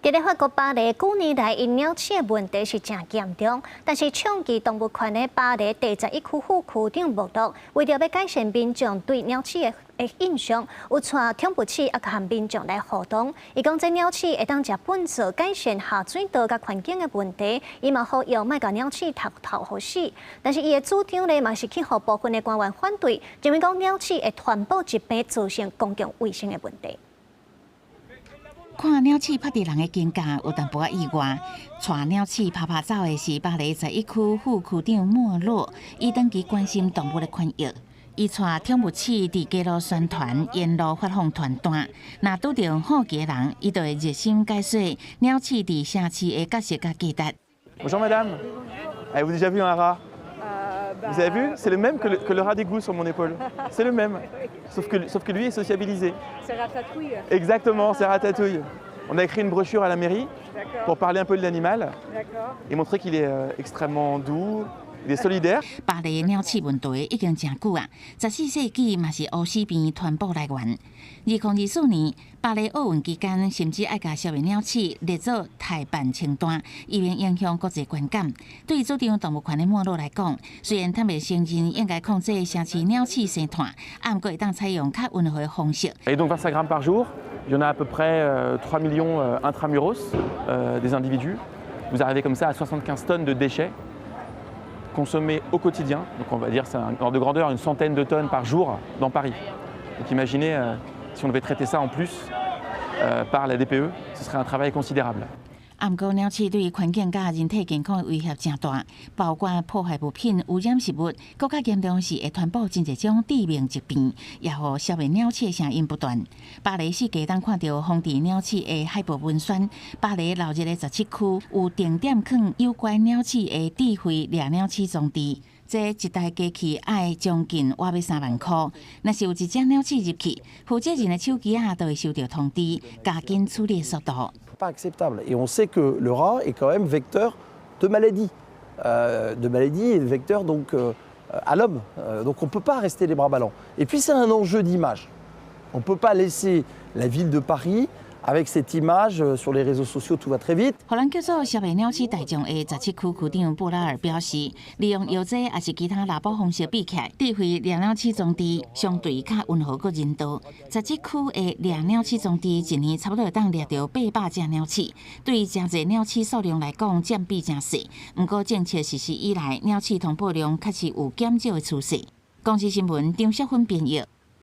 伫咧法国巴黎，旧年来因鸟鼠的问题是真严重，但是抢救动物权的巴黎第11区副区长穆洛为着要改善民众对鸟鼠的印象，有带宠物鼠也和民众来互动。伊讲这鸟鼠会当食本质改善下水道甲环境的问题，伊嘛好用卖甲鸟鼠头好死。但是伊的主张呢，嘛是去互部分的官员反对，认为讲鸟鼠会传播疾病，造成公共卫生的问题。 看鸟鼠拍伫人的肩胛有淡薄仔意外，带鸟鼠拍拍走的是巴黎11区副区长莫洛，伊长期关心动物的权益。伊带宠物鼠伫街路宣传，沿路发放传单。若拄着好奇的人，伊就会热心解说鸟鼠伫城市的角色甲价值。Bonjour madame, avez-vous déjà vu un rat? Vous avez vu? C'est le même que le rat d'égout sur mon épaule. C'est le même, sauf que lui est sociabilisé. C'est Ratatouille. Exactement, c'est Ratatouille. On a écrit une brochure à la mairie pour parler un peu de l'animal et montrer qu'il est extrêmement doux. 巴黎的鸟鼠问题已经真久啊，14世纪嘛是乌死病传播来源。2024年，巴黎奥运期间，甚至爱甲消灭鸟鼠列作待办清单，以免影响国际观感。对主张动物权的莫洛来讲，虽然他未承认应该控制城市鸟鼠生态，不过会当采用较温和的方式。Et donc 25 grammes par jour, il y en a à peu près 3 millions intramuros des individus. Vous arrivez comme ça à 75 tonnes de déchets. Consommés au quotidien, donc on va dire c'est un ordre de grandeur une centaine de tonnes par jour dans Paris. Donc imaginez si on devait traiter ça en plus par la DPE, ce serait un travail considérable. 不过，鸟鼠对环境甲人体健康的威胁真大，包括破坏物品、污染食物，更加严重是会传播真侪种致命疾病，也互消灭鸟鼠的声音不断。巴黎市街当看到封治鸟鼠的海报文宣，巴黎闹热的17区有定点放有关鸟鼠的智慧掠鸟鼠装置。这一台机器爱将近花要3万块，若是有一只鸟鼠入去，负责人的手机都会收到通知，加紧处理速度。 Pas acceptable. Et on sait que le rat est quand même vecteur de maladies, et vecteur donc à l'homme. Donc on ne peut pas rester les bras ballants. Et puis c'est un enjeu d'image. On ne peut pas laisser la ville de Paris avec cette image sur les réseaux sociaux, tout va très vite. 荷兰叫做消灭鸟鼠大众的17区区长布拉尔表示，利用药剂也是其他拉保方式比起来，智慧掠鸟鼠装置相对较温和个人道。17区的掠鸟鼠装置一年差不多会当掠到800只鸟鼠，对真侪鸟鼠数量来讲占比真细。不过政策实施以来，鸟鼠通报量确实有减少的趋势。公司新闻张淑芬编译。